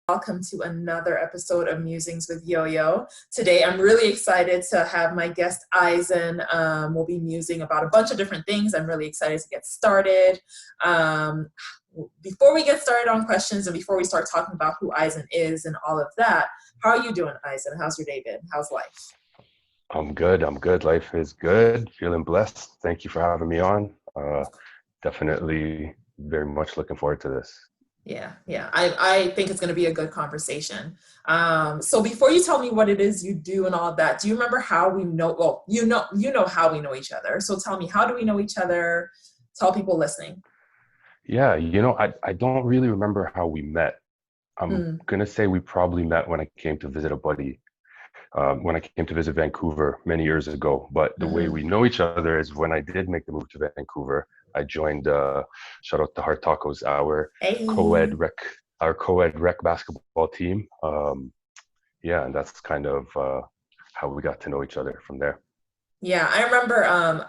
Welcome to another episode of Musings with Yo-Yo. Today, I'm really excited to have my guest, Ihsan. We'll be musing about a bunch of different things. I'm really excited to get started. Before we get started on questions and before we start talking about who Ihsan is and all of that, how are you doing, Ihsan? How's your day been? How's life? I'm good. I'm good. Life is good. Feeling blessed. Thank you for having me on. Definitely very much looking forward to this. Yeah. I think it's going to be a good conversation. So before you tell me what it is you do and all of that, do you remember how we know? Well, you know how we know each other. So tell me, how do we know each other? Tell people listening. Yeah, I don't really remember how we met. I'm Mm, gonna say we probably met when I came to visit a buddy, when I came to visit Vancouver many years ago. But the way mm-hmm. we know each other is when I did make the move to Vancouver. I joined shout out to Heart Tacos, co-ed Hey. rec, our co-ed rec basketball team. Yeah, and that's kind of how we got to know each other from there. Yeah, I remember,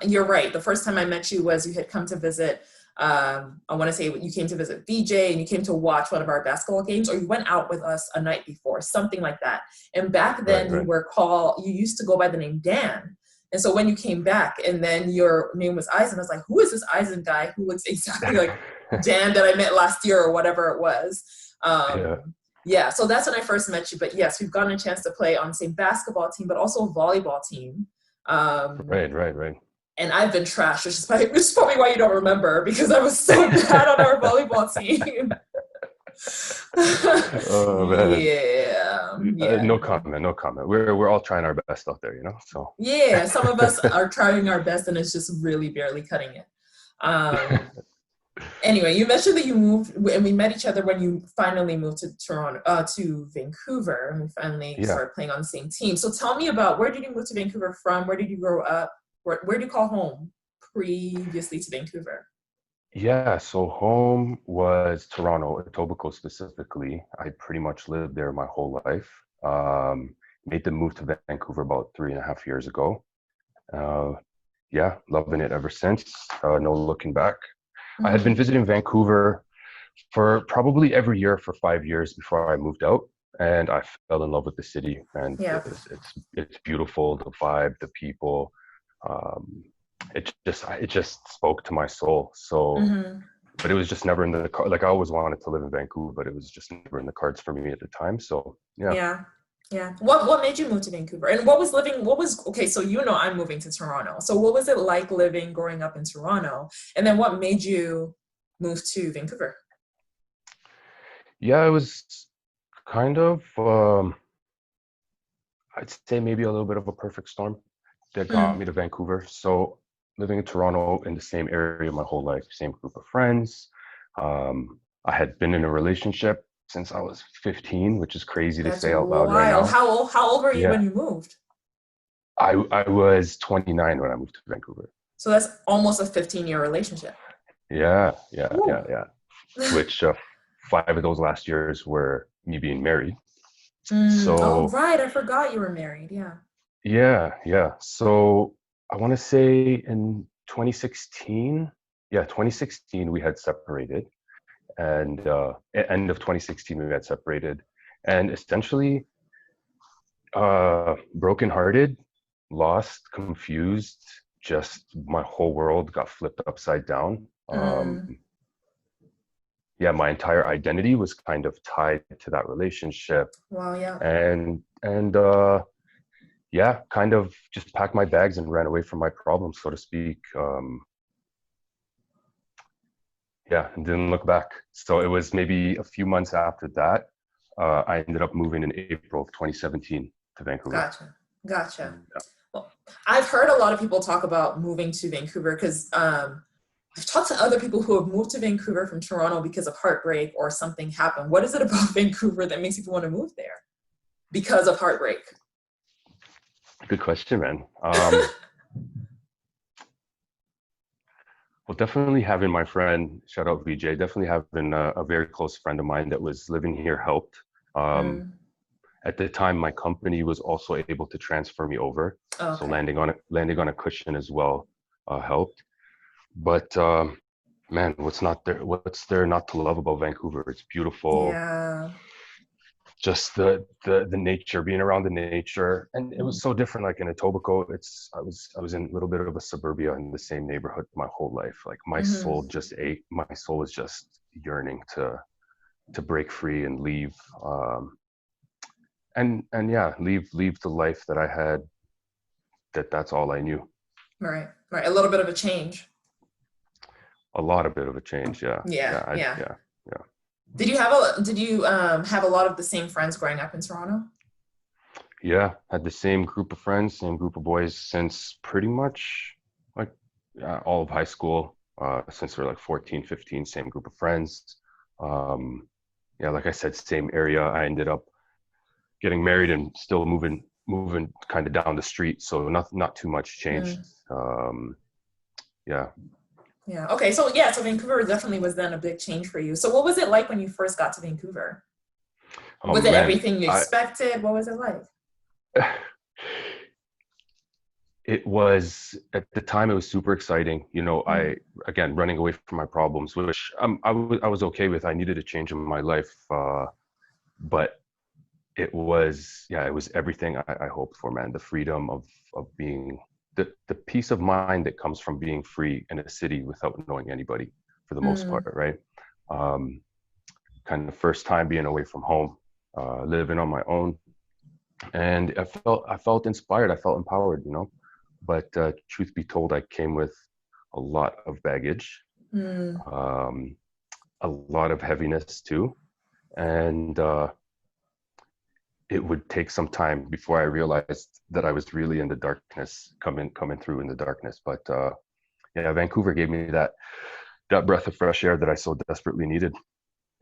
you're right. The first time I met you was you had come to visit, I want to say you came to visit VJ and you came to watch one of our basketball games, or you went out with us a night before, something like that. And back Right, then right. you used to go by the name Dan. And so when you came back and then your name was Ihsan, I was like, who is this Ihsan guy who looks exactly like Dan that I met last year or whatever it was? Yeah. Yeah, so that's when I first met you. But yes, we've gotten a chance to play on the same basketball team, but also a volleyball team. Um, Right, right, right. and I've been trashed, which is probably why you don't remember, because I was so bad on our volleyball team. Oh man. Yeah. No comment, no comment. We're all trying our best out there, So Yeah, some of us are trying our best and it's just really barely cutting it. Um, anyway, you mentioned that you moved, and we met each other when you finally moved to Toronto, to Vancouver, and we finally yeah, started playing on the same team. So tell me about, where did you move to Vancouver from? Where did you grow up? Where do you call home previously to Vancouver? yeah. So home was Toronto, Etobicoke specifically. I pretty much lived there my whole life. Made the move to Vancouver about 3.5 years ago. Uh, yeah, loving it ever since. No looking back. I had been Mm-hmm. visiting Vancouver for probably every year for 5 years before I moved out, and I fell in love with the city. And Yeah. it's beautiful, the vibe, the people. Um, it just spoke to my soul. So, Mm-hmm. but it was just never in the car. Like I always wanted to live in Vancouver, but it was just never in the cards for me at the time. So yeah, Yeah. Yeah. What made you move to Vancouver? And okay, so I'm moving to Toronto. So what was it like living growing up in Toronto? And then what made you move to Vancouver? yeah, it was kind of. I'd say maybe a little bit of a perfect storm that got Hmm. me to Vancouver. So living in Toronto in the same area my whole life, same group of friends. I had been in a relationship since I was 15, which is crazy to That's say out loud right wild. now. How old were you Yeah, when you moved? I was 29 when I moved to Vancouver. So that's almost a 15-year relationship. Yeah, yeah, yeah, Ooh. yeah. Which 5 of those last years were me being married. Oh, So right. I forgot you were married. Yeah. yeah, yeah. So I want to say in 2016, yeah, 2016 we had separated, and end of 2016 we had separated, and essentially brokenhearted, lost, confused, just my whole world got flipped upside down. Mm. Yeah, my entire identity was kind of tied to that relationship, Well, yeah. and yeah, kind of just packed my bags and ran away from my problems, so to speak. Yeah, and didn't look back. So it was maybe a few months after that, I ended up moving in April of 2017 to Vancouver. Gotcha. Gotcha. Yeah. Well, I've heard a lot of people talk about moving to Vancouver because I've talked to other people who have moved to Vancouver from Toronto because of heartbreak or something happened. What is it about Vancouver that makes people want to move there because of heartbreak? Good question, man. Well, definitely having my friend, shout out VJ, definitely having a very close friend of mine that was living here helped. Um, Mm, at the time, my company was also able to transfer me over, so okay. landing on a cushion as well helped. But man, what's there not to love about Vancouver? It's beautiful. Yeah. just the nature, being around the nature. And it was so different. Like in Etobicoke, I was in a little bit of a suburbia in the same neighborhood my whole life. Like my soul Mm-hmm. just ate. My soul is just yearning to break free and leave. And yeah, leave the life that I had. That's all I knew. Right. Right. A little bit of a change. A lot of bit of a change. Yeah, Yeah. yeah, Yeah. yeah, yeah. Did you have a lot of the same friends growing up in Toronto? Yeah, had the same group of friends, same group of boys since pretty much like all of high school. Since we are like 14, 15, same group of friends. Um, yeah, like I said, same area. I ended up getting married and still moving kind of down the street, so not too much changed. Mm, Yeah. yeah. Okay. So yeah. So Vancouver definitely was then a big change for you. So what was it like when you first got to Vancouver? Oh Was it man, everything you I expected? What was it like? it was at the time it was super exciting. Mm, I again running away from my problems, which I was okay with. I needed a change in my life, but it was everything I hoped for, man. The freedom of being the peace of mind that comes from being free in a city without knowing anybody for the most part, mm, right? Um, Kind of first time being away from home, living on my own, and I felt inspired. I felt empowered. But truth be told, I came with a lot of baggage, mm. um, a lot of heaviness too, and it would take some time before I realized that I was really in the darkness, coming through in the darkness. But yeah, Vancouver gave me that breath of fresh air that I so desperately needed.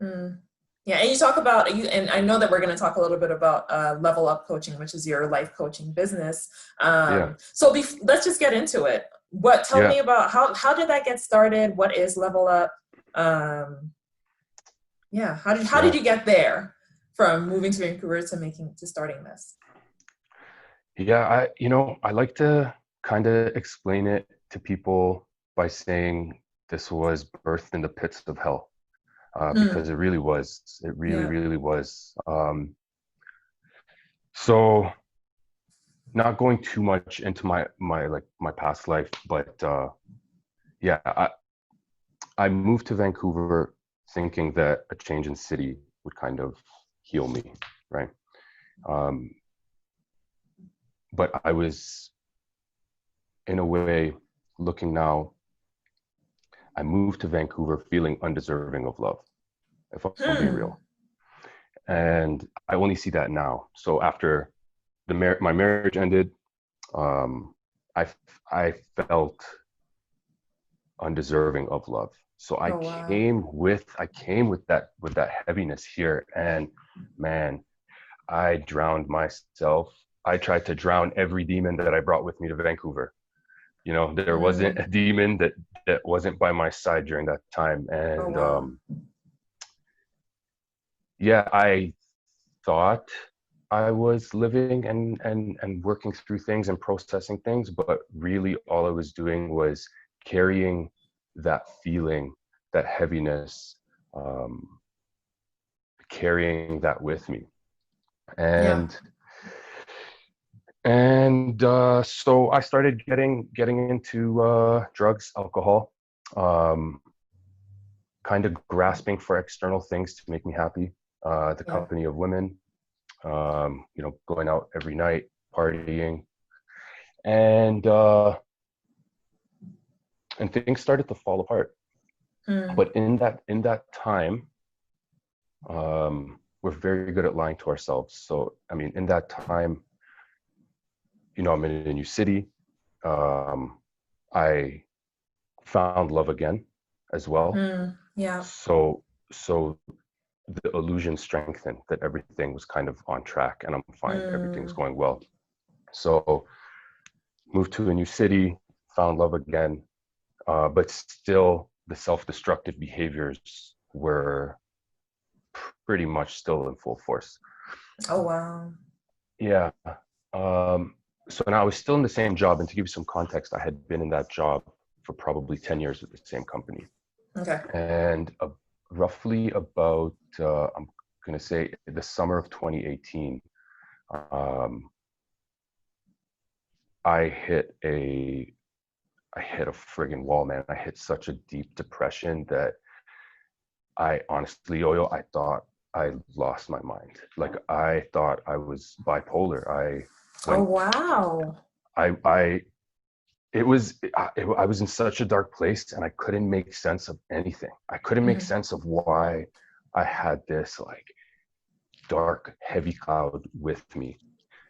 Mm. Yeah, and you talk about you, and I know that we're going to talk a little bit about Level Up Coaching, which is your life coaching business. Yeah, So let's just get into it. What? Tell yeah, me about how did that get started? What is Level Up? Um, yeah, how did yeah, you get there from moving to Vancouver to starting this? yeah. I like to kind of explain it to people by saying this was birthed in the pits of hell, Mm, because it really was. It really, yeah. really was. So not going too much into my past life, but yeah, I moved to Vancouver thinking that a change in city would kind of heal me, right? Um, but I was, in a way, looking now, I moved to Vancouver feeling undeserving of love, if I'm being Hmm. real. And I only see that now. So after my marriage ended, um, I, I felt undeserving of love. So I Oh wow. came with that heaviness here, and man, I drowned myself. I tried to drown every demon that I brought with me to Vancouver. There wasn't Mm. a demon that wasn't by my side during that time. Oh And wow. yeah, I thought I was living and working through things and processing things, but really all I was doing was carrying that feeling, that heaviness, um, carrying that with me. Yeah. And so I started getting into drugs, alcohol, um, kind of grasping for external things to make me happy. The Yeah. company of women, going out every night, partying, and and things started to fall apart. Mm. But in that time, we're very good at lying to ourselves. So I mean, in that time, I'm in a new city. Um, I found love again as well. Mm. Yeah. So the illusion strengthened that everything was kind of on track and I'm fine, everything's Mm. going well. So moved to a new city, found love again, but still the self-destructive behaviors were pretty much still in full force. Oh wow. Yeah. Um, so now I was still in the same job, and to give you some context, I had been in that job for probably 10 years with the same company. Okay. And roughly about, I'm gonna say the summer of 2018, um, I hit a I hit a friggin' wall, man. I hit such a deep depression that I honestly, Yo-Yo, I thought I lost my mind. Like I thought I was bipolar. I Oh, went, wow. I it was I was in such a dark place and I couldn't make sense of anything. I couldn't make Mhm. sense of why I had this like dark, heavy cloud with me.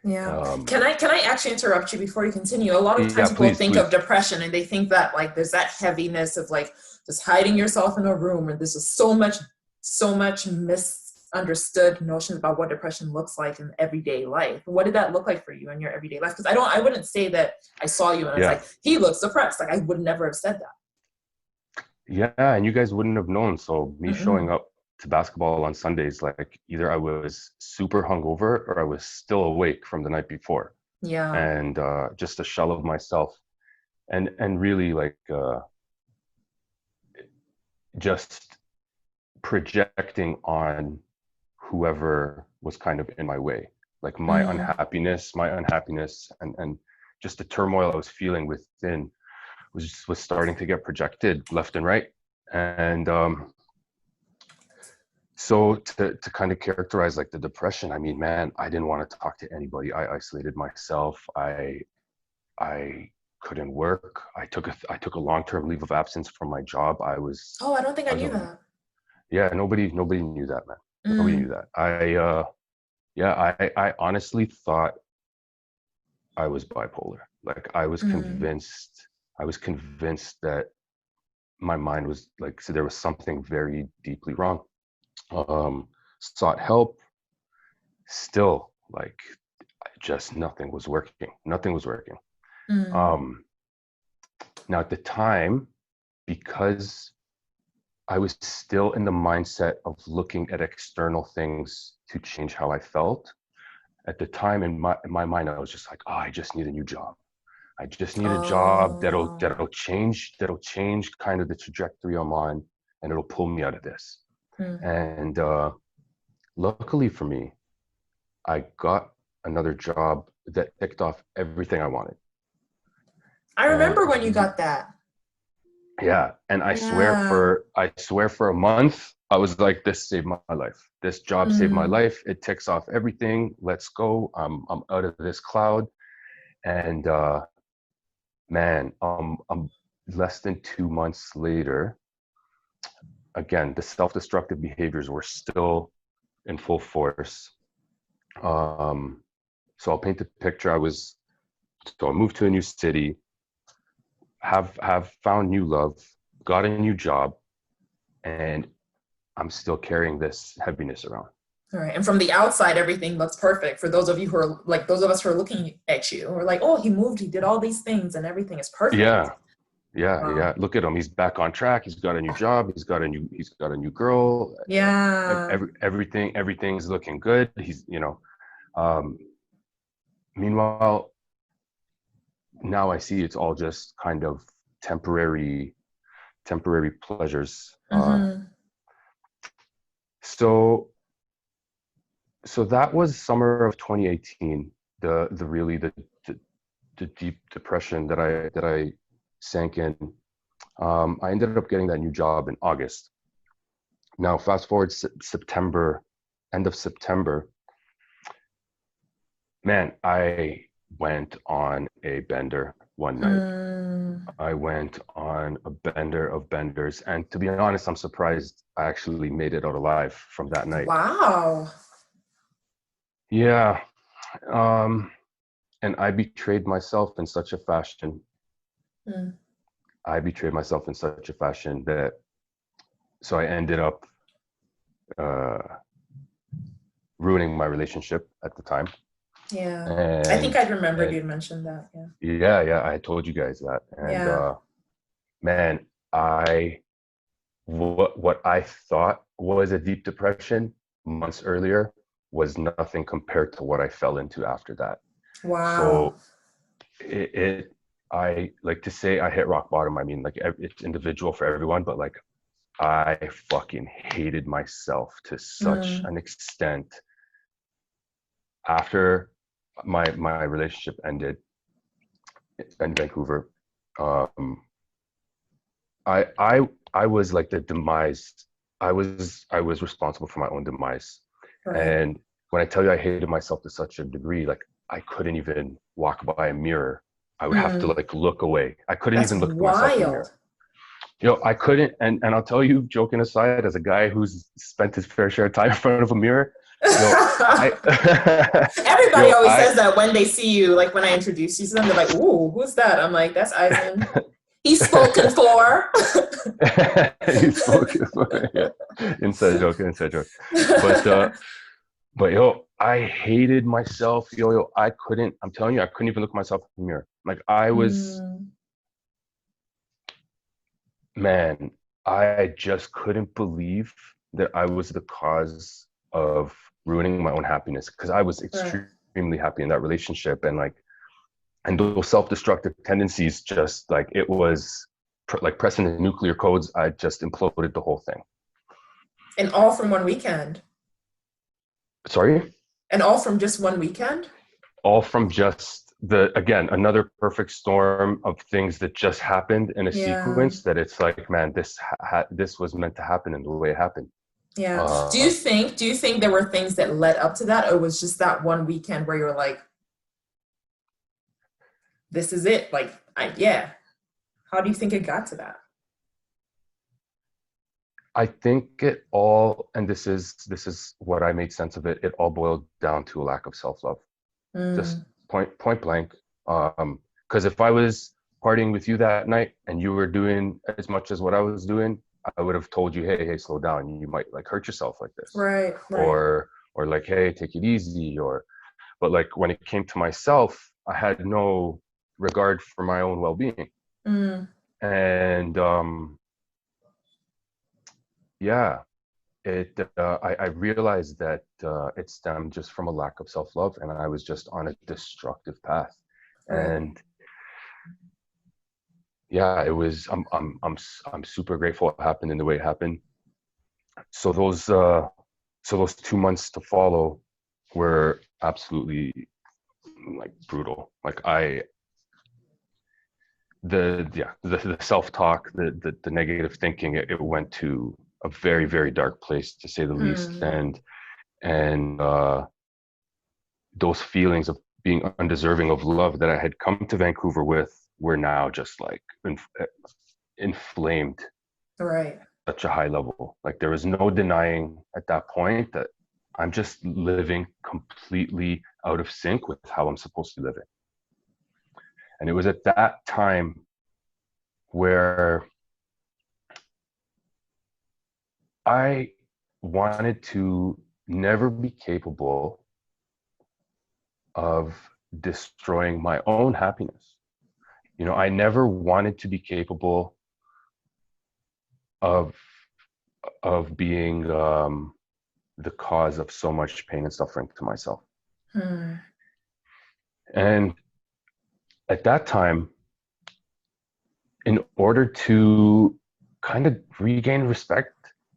Yeah. Um, Can I actually interrupt you before you continue? A lot of yeah, times people please, think of please. depression and they think that like there's that heaviness of like just hiding yourself in a room, and there's just so much misunderstood notions about what depression looks like in everyday life. What did that look like for you in your everyday life? Because I wouldn't say that I saw you and I was Yeah, like, he looks depressed. Like I would never have said that. yeah, and you guys wouldn't have known. So me showing Mm-mm. up to basketball on Sundays, like either I was super hungover or I was still awake from the night before, Yeah. and just a shell of myself, and really like just projecting on whoever was kind of in my way, like Mm. my unhappiness, and just the turmoil I was feeling within was starting to get projected left and right. And so to kind of characterize like the depression, I mean, man, I didn't want to talk to anybody. I isolated myself. I couldn't work. I took a long-term leave of absence from my job. Oh, I don't think I I was knew a that. Yeah, nobody knew that, man. Nobody knew Mm. that. I honestly thought I was bipolar. Like Mm. I was convinced that my mind was like, so there was something very deeply wrong. Um, Sought help, still like just nothing was working. Nothing was working. Mm. Um, Now at the time, because I was still in the mindset of looking at external things to change how I felt. At the time in my mind, I was just like, oh, I just need a new job. I just need a job Oh. that'll change kind of the trajectory I'm on, and it'll pull me out of this. Mm. And luckily for me, I got another job that ticked off everything I wanted. I And remember when you got that. yeah, and Yeah. I swear for a month, I was like, this saved my life. This job saved my Mm. life. It ticks off everything. Let's go. I'm out of this cloud. And man, less than 2 months later, again, the self-destructive behaviors were still in full force. Um, so I'll paint the picture. I moved to a new city, have found new love, got a new job, and I'm still carrying this heaviness around. All right. And from the outside, everything looks perfect. For those of you who are like those of us who are looking at you, we're like, oh, he moved, he did all these things, and everything is perfect. Yeah, yeah. Wow. Look at him. He's back on track. He's got a new job. He's got a new girl. Yeah. Everything's looking good. Um, Meanwhile, now I see it's all just kind of temporary pleasures. Mm-hmm. So so that was summer of 2018. The really the deep depression that I sank in. I ended up getting that new job in August. Now, fast forward September, end of September, man, I went on a bender one night. Mm. I went on a bender of benders. And to be honest, I'm surprised I actually made it out alive from that night. Wow. Yeah. Um, and I betrayed myself in such a fashion. Mm. I betrayed myself in such a fashion that so I ended up uh, ruining my relationship at the time. Yeah. I think And I'd remembered and you'd mentioned that. Yeah. yeah, I told you guys that. And Yeah. man, I what I thought was a deep depression months earlier was nothing compared to what I fell into after that. Wow. So it I like to say I hit rock bottom. I mean, like it's individual for everyone, but like I fucking hated myself to such an extent after my relationship ended in Vancouver. Um, I was like the demise. I was responsible for my own demise. Right. And when I tell you I hated myself to such a degree, like I couldn't even walk by a mirror. I would have to like look away. I couldn't That's even look at myself in the wild. mirror. I couldn't. And I'll tell you, joking aside, as a guy who's spent his fair share of time in front of a mirror, I, Everybody always I, says that when they see you, like when I introduce you to them, they're like, "Ooh, who's that?" I'm like, "That's Ihsan. He's spoken for." he's spoken for, yeah. Inside joke, inside joke. But I hated myself. I couldn't. I'm telling you, I couldn't even look myself in the mirror. Like I was, man. I just couldn't believe that I was the cause of ruining my own happiness because I was Right. extremely happy in that relationship, and those self-destructive tendencies, just like it was like pressing the nuclear codes. I just imploded the whole thing. And all from one weekend. Sorry? And all from just one weekend? All from just another perfect storm of things that just happened in a Yeah. sequence that it's like, man, this was meant to happen in the way it happened. Yeah. Do you think there were things that led up to that, or was just that one weekend where you were like, this is it? Like, yeah. How do you think it got to that? I think it all, and this is what I made sense of it. It all boiled down to a lack of self-love, just Mm, point blank. Because if I was partying with you that night and you were doing as much as what I was doing, I would have told you, hey, slow down. You might like hurt yourself like this, right, right. or like, hey, take it easy. But like when it came to myself, I had no regard for my own well-being, Mm, and yeah, I realized that it stemmed just from a lack of self-love, and I was just on a destructive path. right. And yeah, it was. I'm super grateful it happened in the way it happened. So those 2 months to follow were absolutely like brutal. Like the self-talk, the negative thinking, it went to a very, very dark place, to say the least. Hmm. And those feelings of being undeserving of love that I had come to Vancouver with were now just like inflamed Right. at such a high level. Like there was no denying at that point that I'm just living completely out of sync with how I'm supposed to live it. And it was at that time where I wanted to never be capable of destroying my own happiness. I never wanted to be capable of being the cause of so much pain and suffering to myself. Hmm. And at that time, in order to kind of regain respect,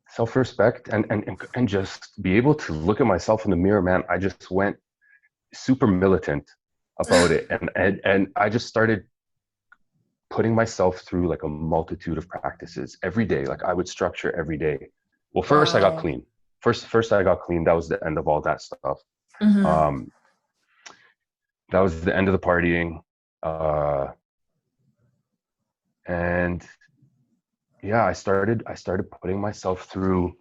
self-respect, and just be able to look at myself in the mirror, man, I just went super militant about it, and I just started putting myself through like a multitude of practices every day. Like I would structure every day. Well, first I got Wow. clean. First I got clean. That was the end of all that stuff. Hmm. Um, that was the end of the partying. And yeah, I started putting myself through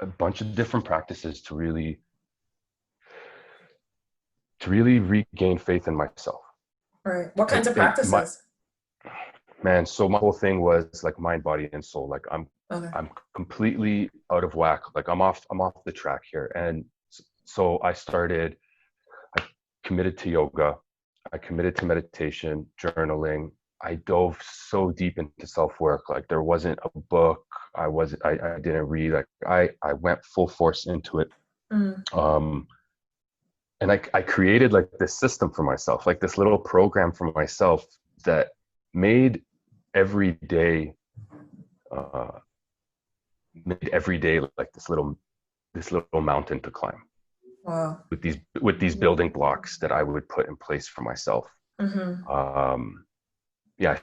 a bunch of different practices to really regain faith in myself. Right. What kinds And, of and my practices? man, so my whole thing was like mind, body, and soul. Like Okay. I'm completely out of whack. Like I'm off the track here. And so I committed to yoga. I committed to meditation, journaling. I dove so deep into self-work. Like there wasn't a book I didn't read. Like I went full force into it. Mm, Um, and I created like this system for myself, like this little program for myself that made every day made every day like this little mountain to climb Wow. with these building blocks that I would put in place for myself. Mm-hmm. Yeah,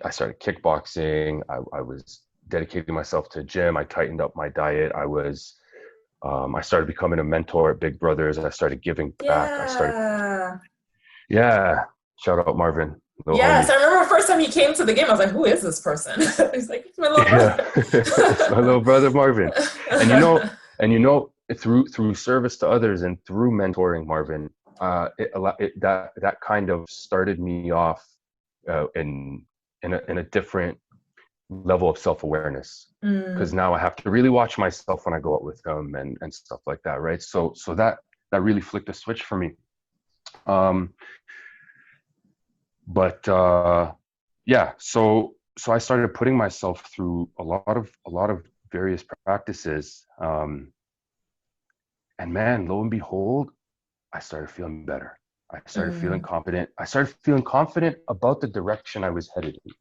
I started kickboxing. I was dedicating myself to gym. I tightened up my diet. I started becoming a mentor at Big Brothers. I started giving back. Yeah. Yeah, shout out Marvin, little Yes, homie. I remember the first time he came to the game. I was like, "Who is this person?" He's like, "It's my little Yeah, brother." it's my little brother Marvin. And through service to others and through mentoring Marvin, that kind of started me off in a different level of self-awareness, because Mm, now I have to really watch myself when I go out with him and stuff like that, right? So that really flicked a switch for me. Um, but yeah, so I started putting myself through a lot of various practices, and man, lo and behold, I started feeling better. I started feeling mm, confident. I started feeling confident about the direction I was headed in,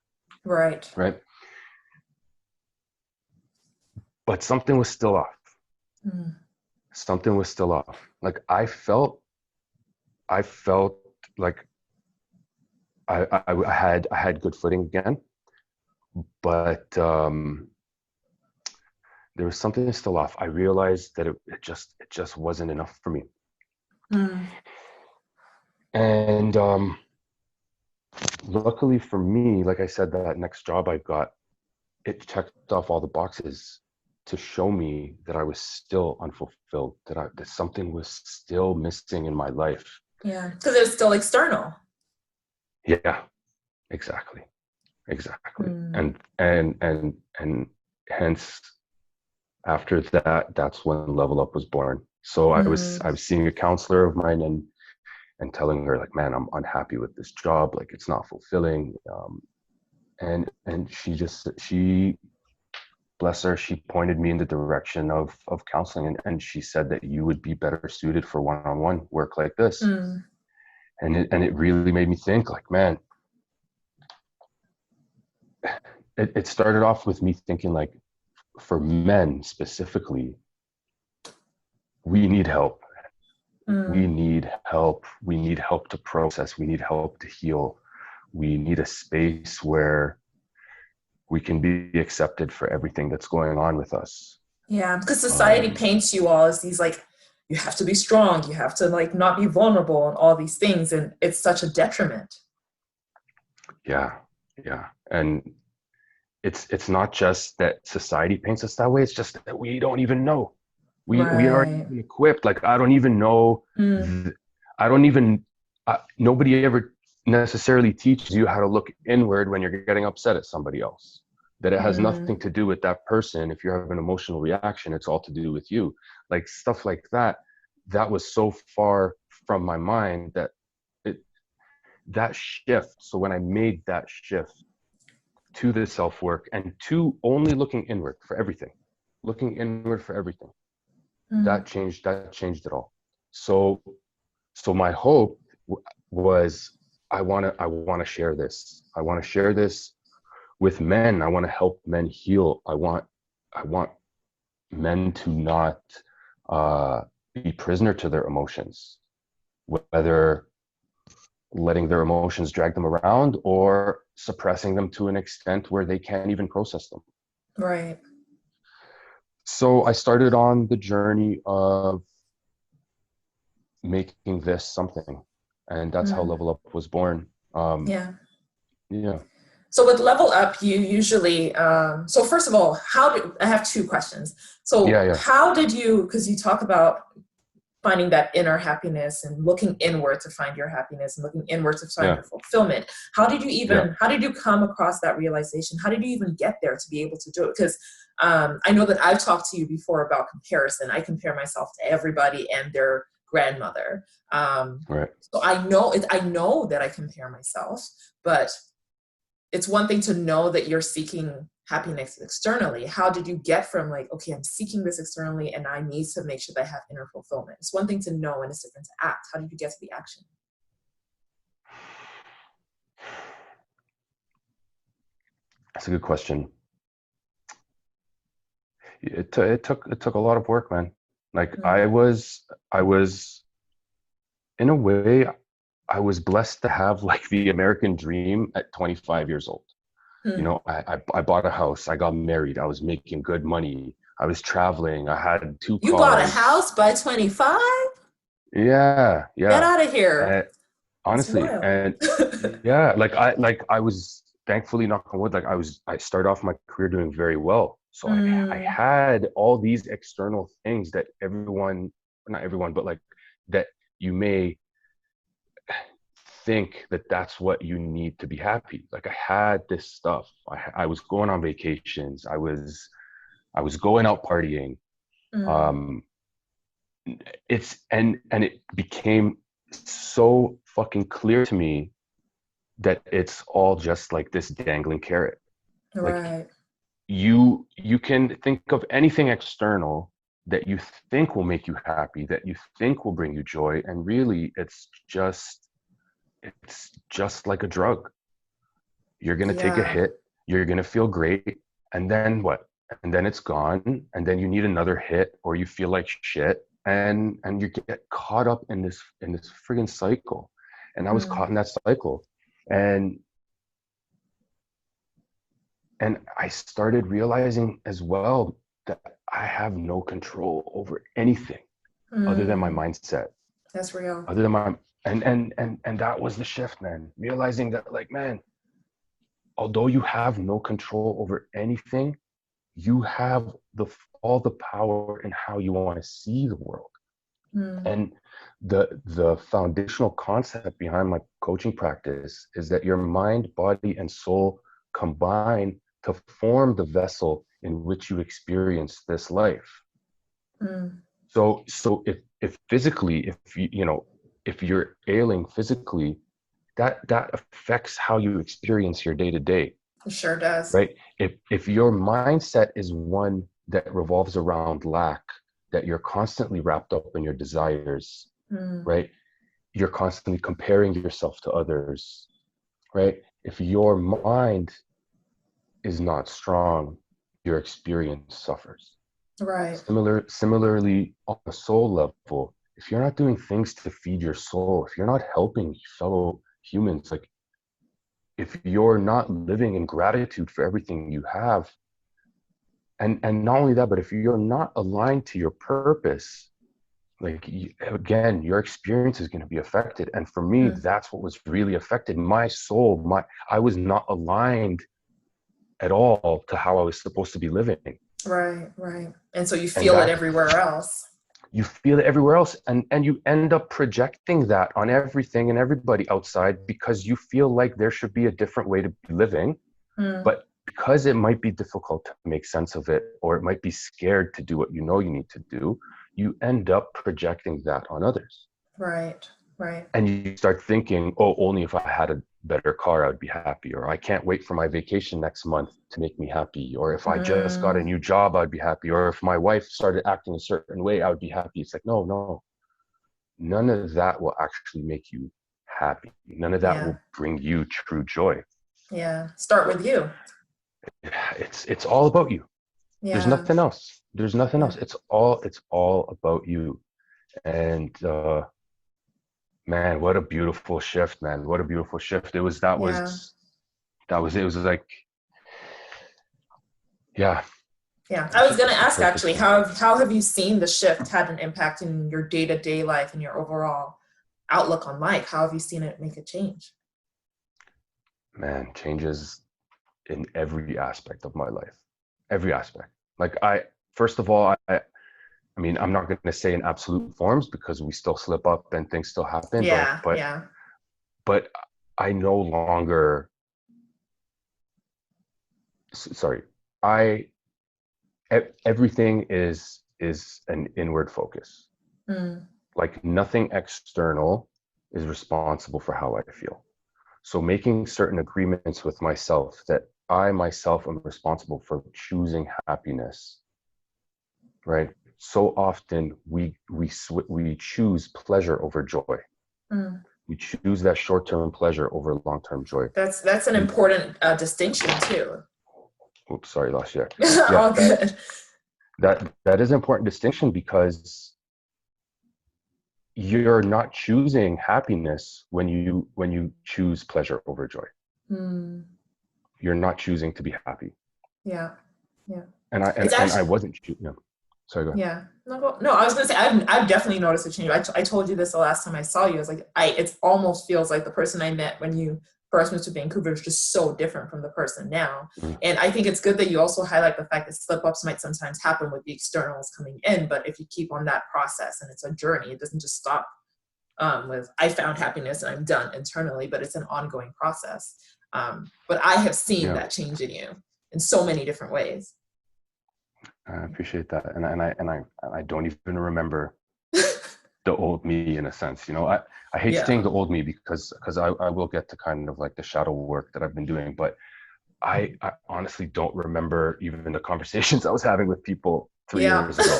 right. right? But something was still off. Mm, Something was still off. Like I felt like I had good footing again, but there was something still off. I realized that it just wasn't enough for me. mm, And luckily for me, like I said, that next job I got, it checked off all the boxes to show me that I was still unfulfilled, that something was still missing in my life. yeah, because it's still external. Yeah, exactly. Exactly. Mm, And hence after that, that's when Level Up was born. So I was mm, seeing a counselor of mine and telling her like, man, I'm unhappy with this job, like it's not fulfilling. And she, bless her, she pointed me in the direction of counseling, and she said that you would be better suited for one-on-one work like this. mm, And it really made me think like, man, it started off with me thinking like, for men specifically, we need help. We mm. need help. We need help to process. We need help to heal. We need a space where we can be accepted for everything that's going on with us. Yeah, because society Um, paints you all as these like, you have to be strong, you have to like not be vulnerable and all these things, and it's such a detriment. yeah, yeah. And it's not just that society paints us that way. It's just that we don't even know. We aren't Right. even equipped. Like I don't even know. Mm, I don't even. Nobody ever necessarily teaches you how to look inward when you're getting upset at somebody else. That it has nothing mm, to do with that person. If you have an emotional reaction, it's all to do with you. Like stuff like that. That was so far from my mind it that shift. So when I made that shift to the self work and to only looking inward for everything, looking inward for everything, mm, that changed it all. So my hope was, I want to share this. I want to share this with men. I want to help men heal. I want men to not uh, be prisoner to their emotions, whether letting their emotions drag them around or suppressing them to an extent where they can't even process them. right. So I started on the journey of making this something, and that's how Mm, Level Up was born. yeah. Yeah, So with Level Up, you usually, so first of all, I have two questions. yeah, So yeah, how did you, because you talk about finding that inner happiness and looking inward to find your happiness and looking inward to find yeah, your fulfillment. yeah. How did you come across that realization? How did you even get there to be able to do it? Because I know that I've talked to you before about comparison. I compare myself to everybody and their grandmother. Right. So I know that I compare myself, but it's one thing to know that you're seeking happiness externally. How did you get from like, okay, I'm seeking this externally and I need to make sure that I have inner fulfillment? It's one thing to know and it's different to act. How did you get to the action? That's a good question. it took a lot of work, man. Like Mm. I was in a way, I was blessed to have like the American dream at 25 years old. You Mm. know, I bought a house, I got married, I was making good money, I was traveling, I had two You bought a cars. house by 25? Yeah, Get yeah. out of here. And That's honestly, wild. and yeah, I was thankfully, knock on wood, I started off my career doing very well. So I Mm. had all these external things that everyone, not everyone, but like that you may think that that's what you need to be happy. Like I had this stuff. I was going on vacations. I was going out partying. Mm. Um, it's and it became so fucking clear to me that it's all just like this dangling carrot. Like Right. you can think of anything external that you think will make you happy, that you think will bring you joy, and really it's just like a drug. You're going to take a Yeah. hit, you're going to feel great, and then what? And then it's gone, and then you need another hit, or you feel like shit, and you get caught up in this friggin' cycle. And I was Mm. caught in that cycle, and and I started realizing as well that I have no control over anything other than my Mm. mindset, That's real. other than my and that was the shift, man. Realizing that, like, man, although you have no control over anything, you have all the power in how you want to see the world. Mm. And the foundational concept behind my coaching practice is that your mind, body, and soul combine to form the vessel in which you experience this life. Mm. So if physically, if if you're ailing physically, that affects how you experience your day to day, It sure does. right? If your mindset is one that revolves around lack, that you're constantly wrapped up in your desires, Mm. right? You're constantly comparing yourself to others, right? If your mind is not strong, your experience suffers. Right. Similarly, on a soul level, if you're not doing things to feed your soul, if you're not helping fellow humans, like if you're not living in gratitude for everything you have, and not only that, but if you're not aligned to your purpose, like again, your experience is going to be affected. And for me, Mm. that's what was really affected. My soul, my I was not aligned at all to how I was supposed to be living. Right. Right. And so you And feel it that everywhere else. you feel it everywhere else, and you end up projecting that on everything and everybody outside because you feel like there should be a different way to be living. Mm. But because it might be difficult to make sense of it, or it might be scared to do what you know you need to do, you end up projecting that on others. Right. Right. And you start thinking, oh, only if I had a better car, I would be happy. Or I can't wait for my vacation next month to make me happy. Or if I just got a Mm. new job, I'd be happy. Or if my wife started acting a certain way, I would be happy. It's like, no, no, none of that will actually make you happy. None of that Yeah. will bring you true joy. Yeah. Start with you. It's all about you. There's Yeah. nothing else. There's nothing Yeah. else. It's all about you. And man, what a beautiful shift, man. What a beautiful shift. Yeah. It was like, yeah, Yeah. it I was was going to just the ask perfect actually, thing. how have you seen the shift had an impact in your day to day life and your overall outlook on life? How have you seen it make a change? Man, changes in every aspect of my life. Every aspect. Like first of all, I mean, I'm not going to say in absolute forms because we still slip up and things still happen, Yeah. Yeah. but I no longer, sorry, I everything is an inward focus. Mm. Like nothing external is responsible for how I feel. So making certain agreements with myself that I myself am responsible for choosing happiness, right? So often we choose pleasure over joy. Mm. We choose that short-term pleasure over long-term joy. That's an And important distinction too. oops, sorry, lost you. Yeah, All good. That is an important distinction, because you're not choosing happiness when you choose pleasure over joy. Hmm. You're not choosing to be happy. Yeah. Yeah. And It's I actually, wasn't yeah. Sorry, go ahead. yeah. No, no, I was gonna say I've definitely noticed a change. I told you this the last time I saw you. I was like, it almost feels like the person I met when you first moved to Vancouver is just so different from the person now. Mhm. And I think it's good that you also highlight the fact that slip ups might sometimes happen with the externals coming in, but if you keep on that process and it's a journey, it doesn't just stop with I found happiness and I'm done internally, but it's an ongoing process. But I have seen Yeah, that change in you in so many different ways. I appreciate that. And I don't even remember the old me, in a sense. I hate saying Yeah. the old me, because I will get to kind of like the shadow work that I've been doing, but I honestly don't remember even the conversations I was having with people three Yeah. years ago.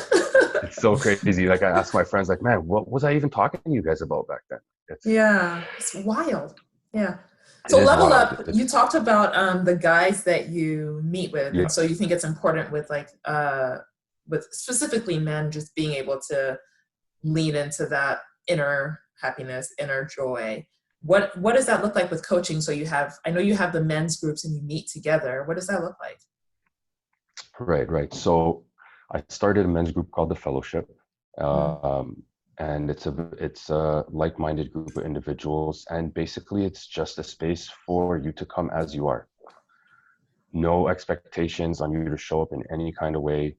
It's so crazy. Like, I ask my friends, like, man, what was I even talking to you guys about back then? Yeah. It's wild. Yeah. It So is level wild. up, you It's talked about the guys that you meet with. And Yeah. so you think it's important with specifically men just being able to lean into that inner happiness, inner joy. What does that look like with coaching? So I know you have the men's groups and you meet together. What does that look like? Right, right. So I started a men's group called the Fellowship, Mm. um, and it's a like-minded group of individuals, and basically it's just a space for you to come as you are. No expectations on you to show up in any kind of way.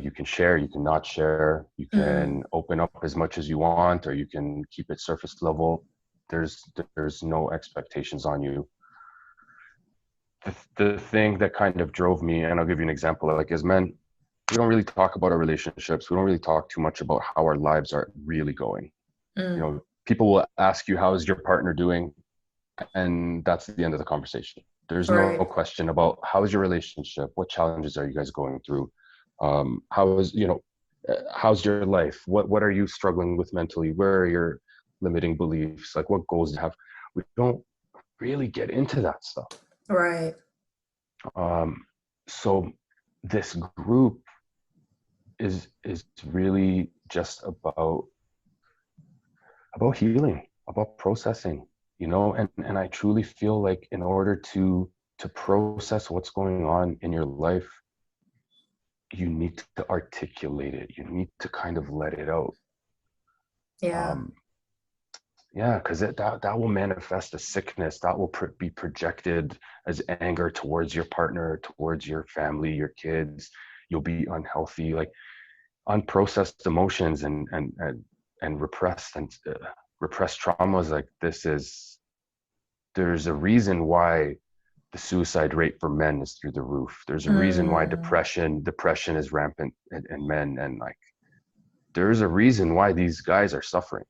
You can share, you can not share, you Mm. can open up as much as you want, or you can keep it surface level. There's no expectations on you. The thing that kind of drove me, and I'll give you an example, like, as men, we don't really talk about our relationships. We don't really talk too much about how our lives are really going. Mm. People will ask you, how's your partner doing? And that's the end of the conversation. There's no Right. question about how's your relationship? What challenges are you guys going through? How's your life? What are you struggling with mentally? Where are your limiting beliefs? Like, what goals do you have? We don't really get into that stuff. Right. Um, so this group is really just about healing, about processing, and I truly feel like, in order to process what's going on in your life, you need to articulate it. You need to kind of let it out. Yeah. Um, yeah, because that will manifest as sickness. That will be projected as anger towards your partner, towards your family, your kids. You'll be unhealthy. Like, unprocessed emotions and repressed traumas like this is there's a reason why the suicide rate for men is through the roof. There's a reason why Mm. depression is rampant in men, and like, there's a reason why these guys are suffering,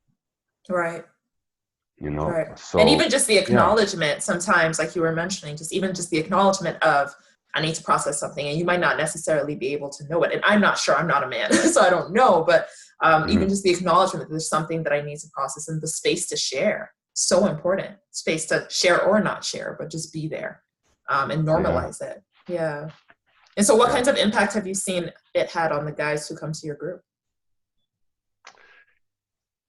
Right. Right. And so even just the yeah. acknowledgement sometimes, like you were mentioning, just the acknowledgement of, I need to process something, and you might not necessarily be able to know it. And I'm not sure, I'm not a man, so I don't know, but even Mhm. just the acknowledgement that there's something that I need to process, and the space to share. So important. Space to share or not share, but just be there and Yeah, normalize it. Yeah. And so what yeah. kinds of impact have you seen it had on the guys who come to your group?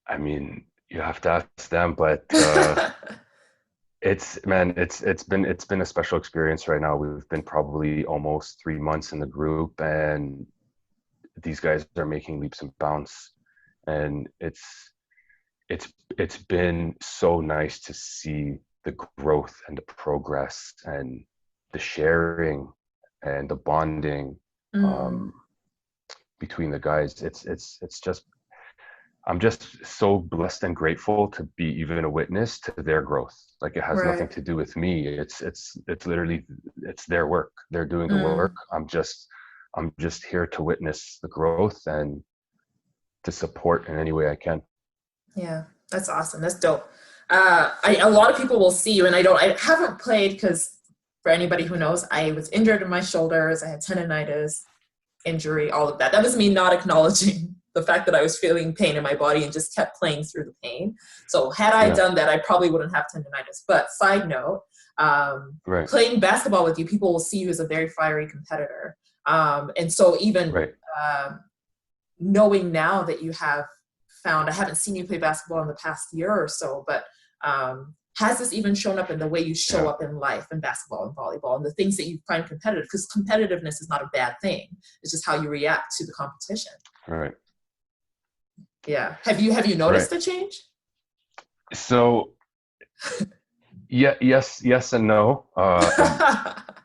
I mean, you have to ask them, but it's been a special experience. Right now, we've been probably almost 3 months in the group, and these guys are making leaps and bounds, and it's been so nice to see the growth and the progress and the sharing and the bonding, Mm. um, between the guys. It's just I'm just so blessed and grateful to be even a witness to their growth. Like, it has nothing Right. to do with me. It's literally, it's their work. They're doing the work. Mm. I'm just here to witness the growth and to support in any way I can. Yeah, that's awesome. That's dope. A lot of people will see you, and I haven't played because for anybody who knows, I was injured in my shoulders. I had tendonitis, injury, all of that. That was me not acknowledging the fact that I was feeling pain in my body and just kept playing through the pain. So had I Yeah. done that, I probably wouldn't have tendonitis. But side note, Right. Playing basketball with you, people will see you as a very fiery competitor. And so even Right. um, knowing now that you have found, I haven't seen you play basketball in the past year or so, but has this even shown up in the way you show Yeah. up in life in basketball and volleyball and the things that you find competitive? Because competitiveness is not a bad thing. It's just how you react to the competition. Right. Yeah. Have you Right. noticed the change? So yeah, yes and no.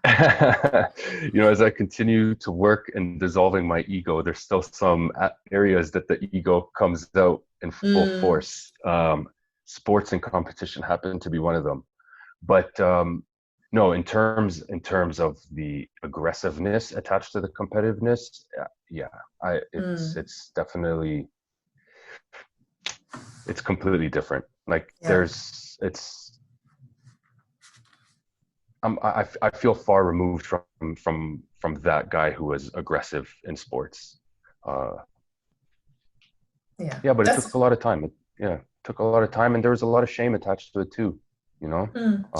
As I continue to work in dissolving my ego, there's still some areas that the ego comes out in full Mm, force. Sports and competition happen to be one of them. But no, in terms of the aggressiveness attached to the competitiveness, yeah, mm, it's definitely it's completely different. Like yeah. I feel far removed from that guy who was aggressive in sports. Uh, Yeah. yeah, but it took That's a lot of time. It took a lot of time, and there was a lot of shame attached to it too. You know,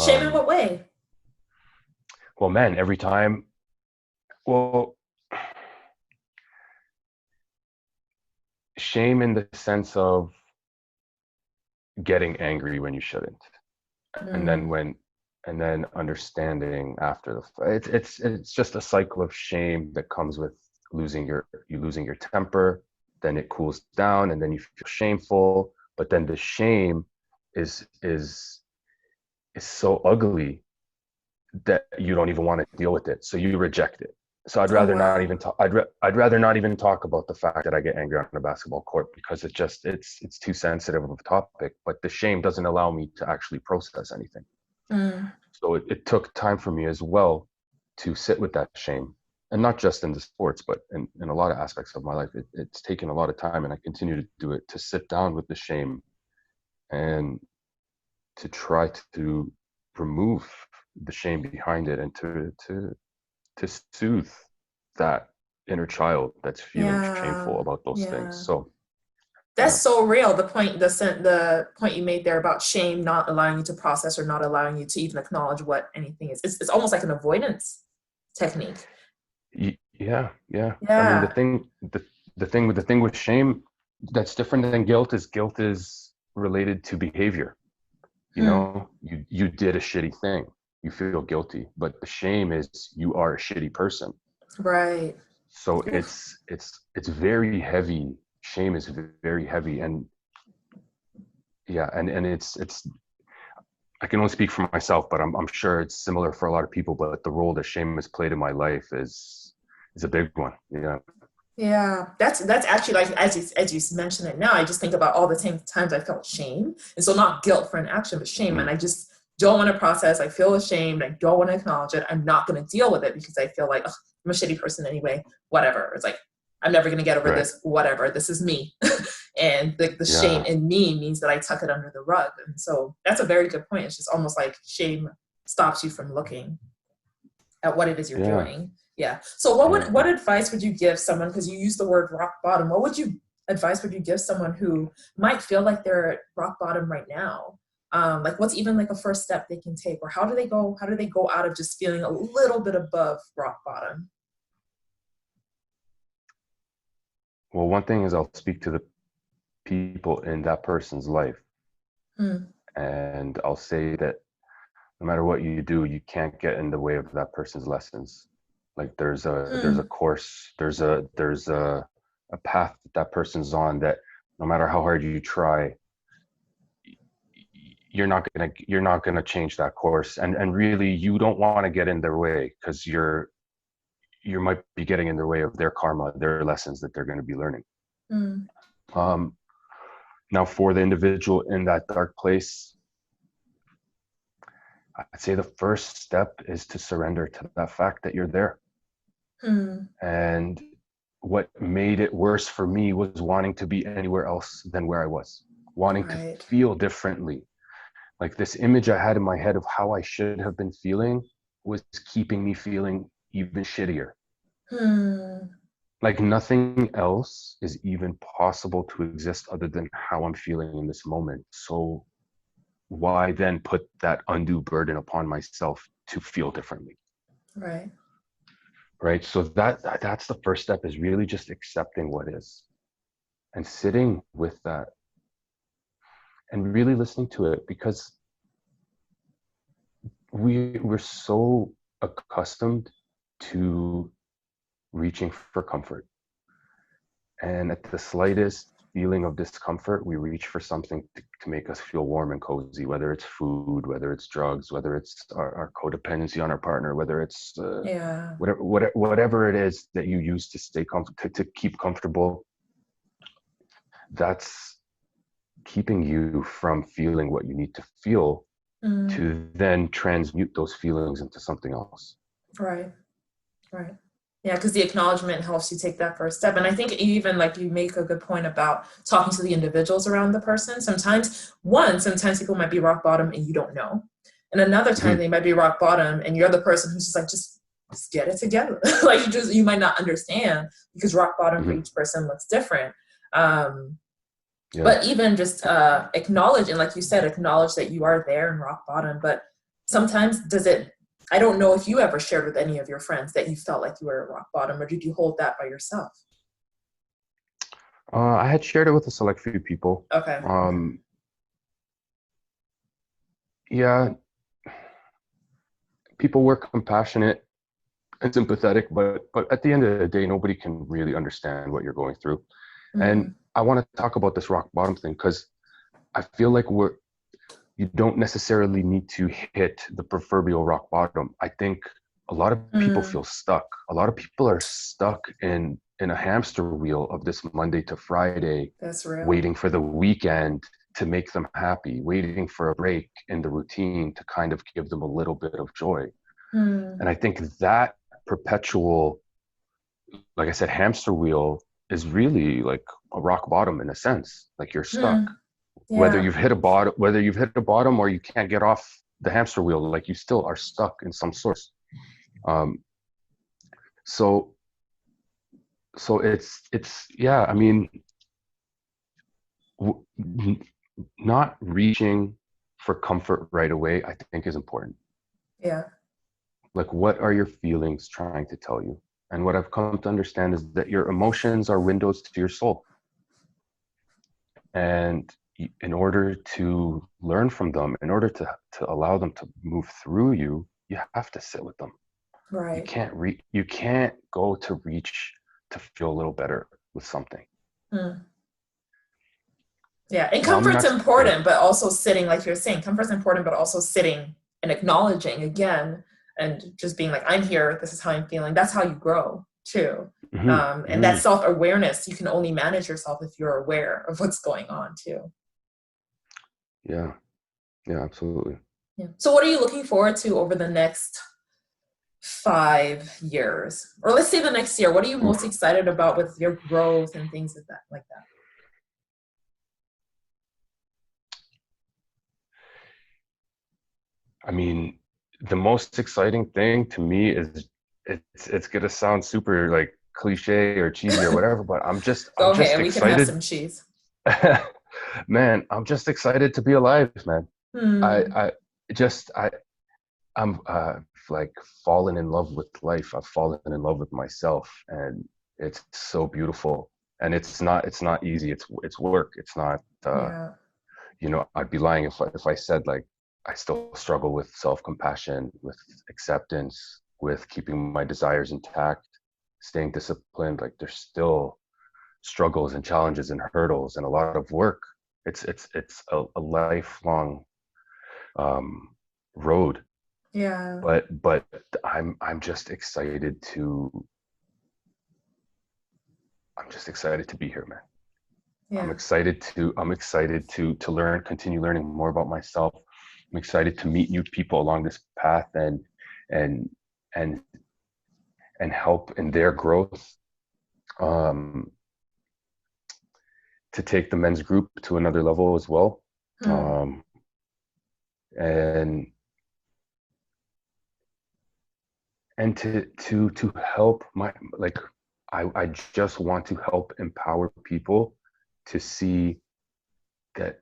shame in um, what way? well, man, every time. Well, shame in the sense of getting angry when you shouldn't, and then Mm, when and then understanding after it's just a cycle of shame that comes with losing your temper. Then it cools down, and then you feel shameful, but then the shame is so ugly that you don't even want to deal with it, so you reject it. So oh wow. I'd rather not even talk about the fact that I get angry on a basketball court, because it's too sensitive of a topic. But the shame doesn't allow me to actually process anything. Mm, So it took time for me as well to sit with that shame, and not just in the sports, but in a lot of aspects of my life. It's taken a lot of time, and I continue to do it, to sit down with the shame and to try to remove the shame behind it, and to soothe that inner child that's feeling yeah. shameful about those things. Yeah. So That's yeah, so real. The point you made there about shame not allowing you to process or not allowing you to even acknowledge what anything is. It's almost like an avoidance technique. yeah. I mean, Yeah. the thing with shame that's different than guilt is related to behavior. You Hmm. know, you did a shitty thing, you feel guilty, but the shame is you are a shitty person. Right. So Oof. it's very heavy. Shame is very heavy, and yeah, and it's I can only speak for myself, but I'm sure it's similar for a lot of people. But the role that shame has played in my life is a big one. Yeah. Yeah, that's actually like as you mention it now, I just think about all the same times I felt shame, and so not guilt for an action, but shame, and Mm, I just don't want to process. I feel ashamed. I don't want to acknowledge it. I'm not going to deal with it because I feel like, "Ugh, I'm a shitty person anyway. Whatever." It's like I'm never going to get over right. this. Whatever. This is me, and the shame Yeah. in me means that I tuck it under the rug, and so that's a very good point. It's just almost like shame stops you from looking at what it is you're Yeah. doing. Yeah. So what Yeah. advice would you give someone, because you use the word rock bottom, what would you advice would you give someone who might feel like they're at rock bottom right now? Like what's even like a first step they can take, or how do they go out of just feeling a little bit above rock bottom? Well, one thing is I'll speak to the people in that person's life, Hmm. and I'll say that no matter what you do, you can't get in the way of that person's lessons. Like there's a Hmm. course, there's a path that that person's on, that no matter how hard you try, you're not gonna change that course. And really, you don't want to get in their way, because you might be getting in their way of their karma, their lessons that they're going to be learning. Hmm. Um, Now, for the individual in that dark place, I'd say the first step is to surrender to that fact that you're there. Hmm. And what made it worse for me was wanting to be anywhere else than where I was, wanting to Right. feel differently. Like this image I had in my head of how I should have been feeling was keeping me feeling even shittier. Hmm. Like nothing else is even possible to exist other than how I'm feeling in this moment. So why then put that undue burden upon myself to feel differently? Right. Right. So that's the first step, is really just accepting what is and sitting with that and really listening to it, because we're so accustomed to reaching for comfort. And at the slightest feeling of discomfort, we reach for something to make us feel warm and cozy, whether it's food, whether it's drugs, whether it's our codependency on our partner, whether it's Yeah. whatever it is that you use to stay to keep comfortable. That's keeping you from feeling what you need to feel, Mm. to then transmute those feelings into something else. Right. Right. Yeah, because the acknowledgement helps you take that first step. And I think even like you make a good point about talking to the individuals around the person. Sometimes people might be rock bottom and you don't know. And another time Mhm. they might be rock bottom and you're the person who's just like, just get it together. Like you might not understand because rock bottom for Mhm. each person looks different. Um, Yeah. but even just acknowledge, and like you said, acknowledge that you are there in rock bottom. But sometimes I don't know if you ever shared with any of your friends that you felt like you were at rock bottom, or did you hold that by yourself? I had shared it with a select few people. Okay. Okay. Um, yeah, people were compassionate and sympathetic, but at the end of the day, nobody can really understand what you're going through. And Mm, I want to talk about this rock bottom thing, because I feel like you don't necessarily need to hit the proverbial rock bottom. I think a lot of people mm, feel stuck. A lot of people are stuck in a hamster wheel of this Monday to Friday, that's real. waiting for the weekend to make them happy, waiting for a break in the routine to kind of give them a little bit of joy. Mm, And I think that perpetual, like I said, hamster wheel is really like a rock bottom in a sense. Like you're stuck. mm, yeah. Whether you've hit a bottom or you can't get off the hamster wheel, like you still are stuck in some source. Um, so it's yeah. I mean, w- not reaching for comfort right away, I think, is important. Yeah. Like, what are your feelings trying to tell you? And what I've come to understand is that your emotions are windows to your soul. And in order to learn from them, in order to allow them to move through you, you have to sit with them. Right. You can't go to reach to feel a little better with something. Mm. Yeah. And Now I'm comfort's not saying, important, but also sitting, like you're saying, comfort's important, but also sitting and acknowledging again and just being like, I'm here, this is how I'm feeling. That's how you grow too. mhm, And that mhm, self-awareness, you can only manage yourself if you're aware of what's going on too. yeah, yeah, absolutely. Yeah. So what are you looking forward to over the next 5 years? Or let's say the next year. What are you most Oof. excited about with your growth and things like that? I mean, the most exciting thing to me is, it's gonna sound super like cliche or cheesy or whatever, but I'm Go just ahead, we can have excited. some cheese. Man, I'm just excited to be alive, man. Hmm. I just I'm like fallen in love with life. I've fallen in love with myself, and it's so beautiful. And it's not easy. It's work. It's not Yeah. I'd be lying if I said like I still struggle with self-compassion, with acceptance, with keeping my desires intact, staying disciplined. Like there's still struggles and challenges and hurdles and a lot of work. It's a lifelong um, road, Yeah. but I'm just excited to be here, man. Yeah. I'm excited to learn, continue learning more about myself. I'm excited to meet new people along this path, and and and help in their growth, um, to take the men's group to another level as well, Hmm. um, and to help my like I just want to help empower people to see that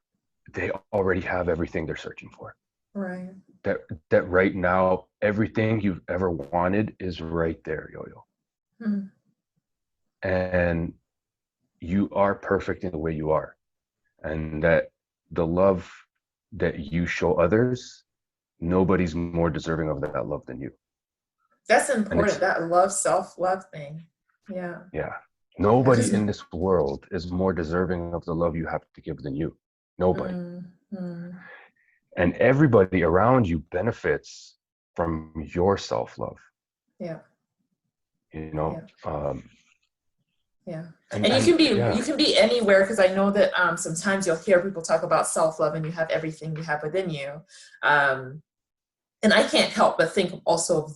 they already have everything they're searching for. Right. That right now, everything you've ever wanted is right there, Yo-Yo. Hmm. And you are perfect in the way you are. And that the love that you show others, nobody's more deserving of that love than you. That's And important. it's, That love, self-love thing. Yeah. yeah, Yeah. nobody Because, in this world is more deserving of the love you have to give than you. Nobody. mm. And everybody around you benefits from your self-love, Yeah. you know? Yeah. Um, Yeah. and, And and you yeah, can be anywhere, because I know that sometimes you'll hear people talk about self-love and you have everything you have within you. Um, and I can't help but think also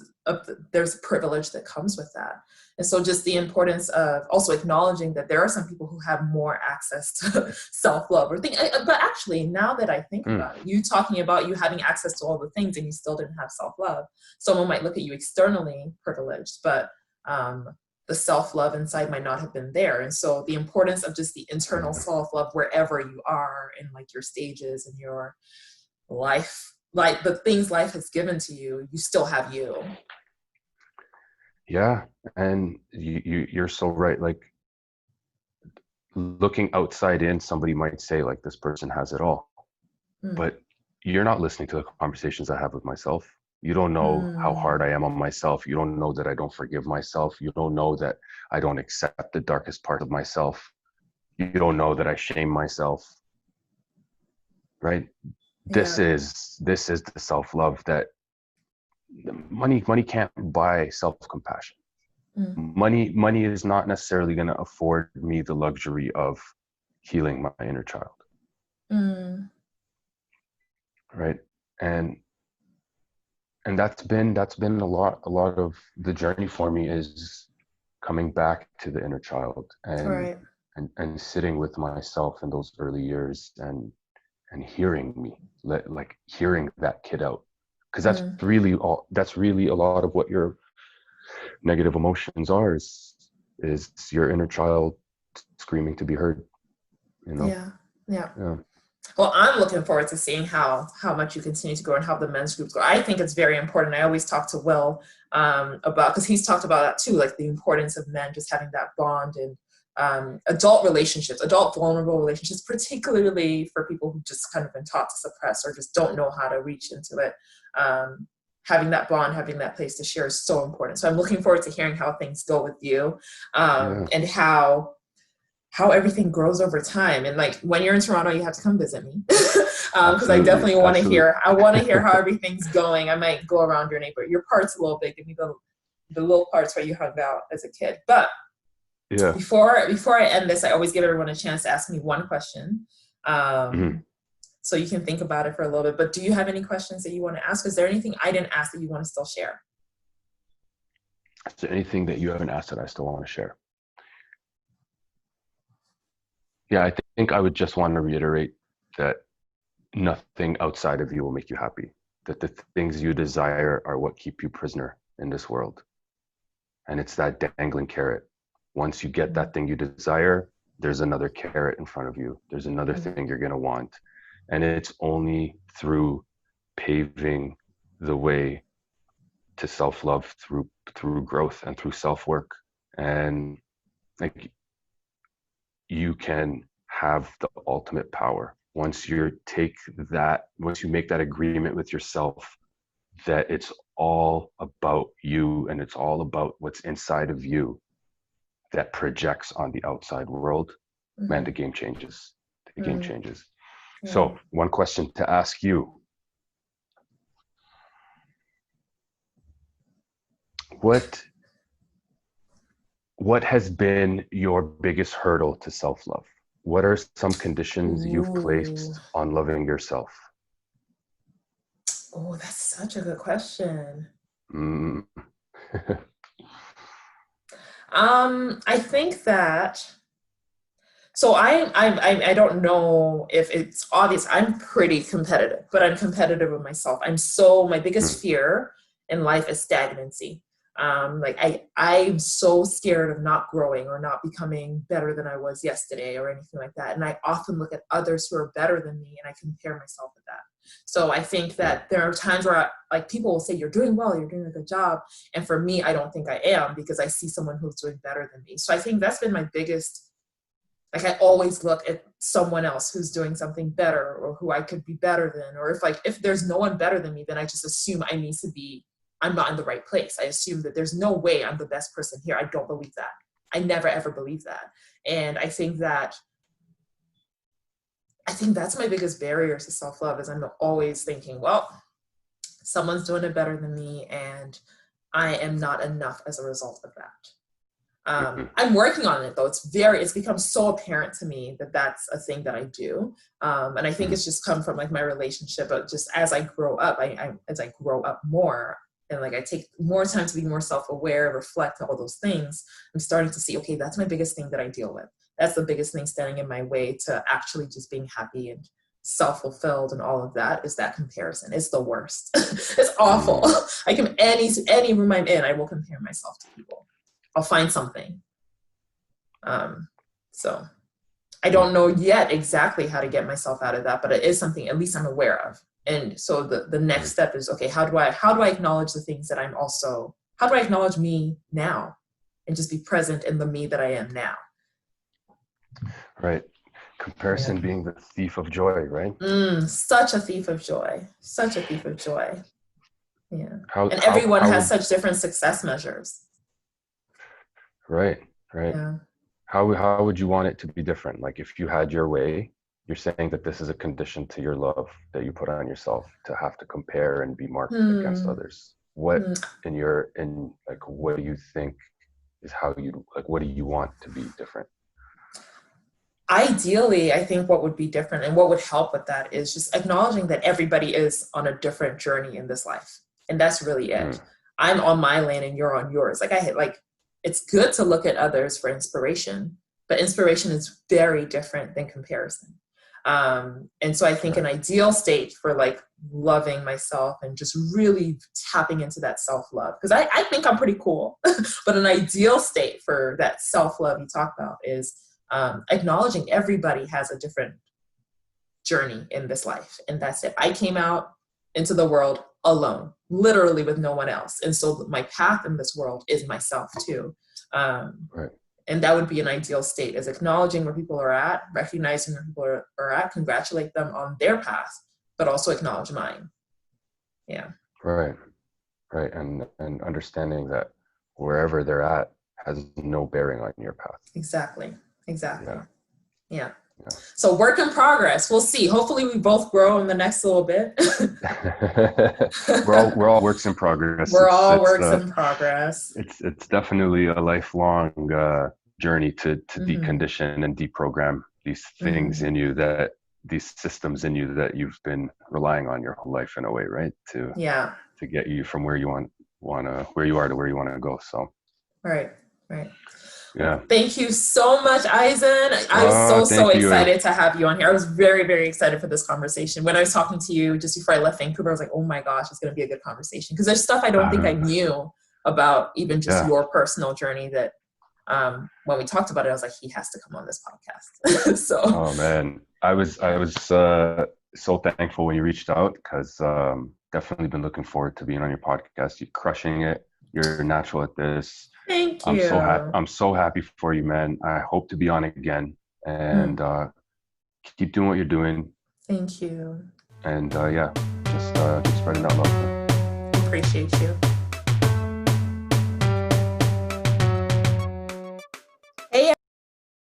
there's a privilege that comes with that. And so just the importance of also acknowledging that there are some people who have more access to self-love or think, but actually now that I think mm, about it, you talking about you having access to all the things and you still didn't have self-love. Someone might look at you externally privileged, but um, the self-love inside might not have been there. And so the importance of just the internal mm, self-love wherever you are in like your stages and your life, like the things life has given to you, you still have you. yeah. And you're so right. Like, looking outside in, somebody might say like, this person has it all, Mm. but you're not listening to the conversations I have with myself. You don't know how hard Mm. I am on myself. You don't know that I don't forgive myself. You don't know that I don't accept the darkest part of myself. You don't know that I shame myself, right? This Yeah. is this is the self-love that money can't buy self-compassion. Mm. Money is not necessarily going to afford me the luxury of healing my inner child, Mm. right? And that's been a lot of the journey for me, is coming back to the inner child and Right. and sitting with myself in those early years and hearing me, like hearing that kid out, because Mm. that's really a lot of what your negative emotions are, is your inner child screaming to be heard, you know. Yeah. Yeah. Yeah. Well, I'm looking forward to seeing how much you continue to grow and how the men's groups grow. I think it's very important. I always talk to Will about, because he's talked about that too, like the importance of men just having that bond and adult relationships, adult vulnerable relationships, particularly for people who just kind of been taught to suppress or just don't know how to reach into it. Having that bond, having that place to share is so important. So I'm looking forward to hearing how things go with you, Yeah, and how everything grows over time. And like when you're in Toronto, you have to come visit me because I absolutely, definitely want to absolutely. hear. I want to hear how everything's going. I might go around your neighborhood. Your part's a little big. Give me the little parts where you hung out as a kid. But Yeah. before I end this, I always give everyone a chance to ask me one question. Mhm. So you can think about it for a little bit. But do you have any questions that you want to ask? Is there anything I didn't ask that you want to still share? Is there anything that you haven't asked that I still want to share? Yeah, I think I would just want to reiterate that nothing outside of you will make you happy. That the things you desire are what keep you prisoner in this world. And it's that dangling carrot. Once you get that thing you desire, there's another carrot in front of you. There's another Mm-hmm. thing you're going to want. And it's only through paving the way to self-love, through growth and through self-work. And like, you can have the ultimate power once once you make that agreement with yourself that it's all about you and it's all about what's inside of you that projects on the outside world. Man, Mm-hmm. the game changes. The game Mm-hmm. changes. Yeah. So one question to ask you: what what has been your biggest hurdle to self-love? What are some conditions you've Ooh. placed on loving yourself? Oh, that's such a good question. Mm. I think that, so I don't know if it's obvious. I'm pretty competitive, but I'm competitive with myself. My biggest fear in life is stagnancy. Like I'm so scared of not growing or not becoming better than I was yesterday or anything like that. And I often look at others who are better than me and I compare myself with that. So I think that there are times where like people will say, you're doing well, you're doing a good job. And for me, I don't think I am, because I see someone who's doing better than me. So I think that's been my biggest, like I always look at someone else who's doing something better or who I could be better than, or if there's no one better than me, then I just assume I'm not in the right place. I assume that there's no way I'm the best person here. I don't believe that. I never ever believe that. And I think that's my biggest barrier to self-love, is I'm always thinking, well, someone's doing it better than me and I am not enough as a result of that. I'm working on it though. It's become so apparent to me that that's a thing that I do. And I think it's just come from like my relationship, but just as I grow up, as I grow up more and like I take more time to be more self-aware, reflect all those things, I'm starting to see, okay, that's my biggest thing that I deal with. That's the biggest thing standing in my way to actually just being happy and self-fulfilled and all of that, is that comparison. It's the worst. It's awful. I can, any room I'm in, I will compare myself to people. I'll find something. So I don't know yet exactly how to get myself out of that, but it is something at least I'm aware of. And so the next step is, okay, how do I acknowledge the things that how do I acknowledge me now and just be present in the me that I am now? Right. Comparison being the thief of joy, right? Such a thief of joy. Such a thief of joy. Yeah. And everyone has such different success measures. Right. Yeah. How would you want it to be different? Like if you had your way, you're saying that this is a condition to your love that you put on yourself, to have to compare and be marked against others. What what do you think is what do you want to be different? Ideally, I think what would be different and what would help with that is just acknowledging that everybody is on a different journey in this life. And that's really it. I'm on my lane and you're on yours. It's good to look at others for inspiration, but inspiration is very different than comparison. And so I think an ideal state for like loving myself and just really tapping into that self-love, because I think I'm pretty cool, but an ideal state for that self-love you talk about is acknowledging everybody has a different journey in this life. And that's it. I came out into the world alone, literally with no one else. And so my path in this world is myself too. And that would be an ideal state, is acknowledging where people are at, recognizing where people are at, congratulate them on their path, but also acknowledge mine. Yeah. Right. And understanding that wherever they're at has no bearing on your path. Exactly. Yeah. So work in progress. We'll see. Hopefully we both grow in the next little bit. we're all works in progress. We're all works in progress. It's definitely a lifelong journey to decondition and deprogram these things in you, these systems in you that you've been relying on your whole life in a way, right? To get you from where you where you are to where you want to go. So right. Yeah. Thank you so much, Ihsan. I was so excited to have you on here. I was very, very excited for this conversation. When I was talking to you just before I left Vancouver, I was like, oh my gosh, it's going to be a good conversation. Because there's stuff I don't think I knew about, even just your personal journey, that when we talked about it, I was like, he has to come on this podcast. So. Oh man, I was so thankful when you reached out, because definitely been looking forward to being on your podcast. You're crushing it. You're natural at this. Thank you. I'm so happy for you, man. I hope to be on again, and keep doing what you're doing. Thank you. And just keep spreading that love. Appreciate you.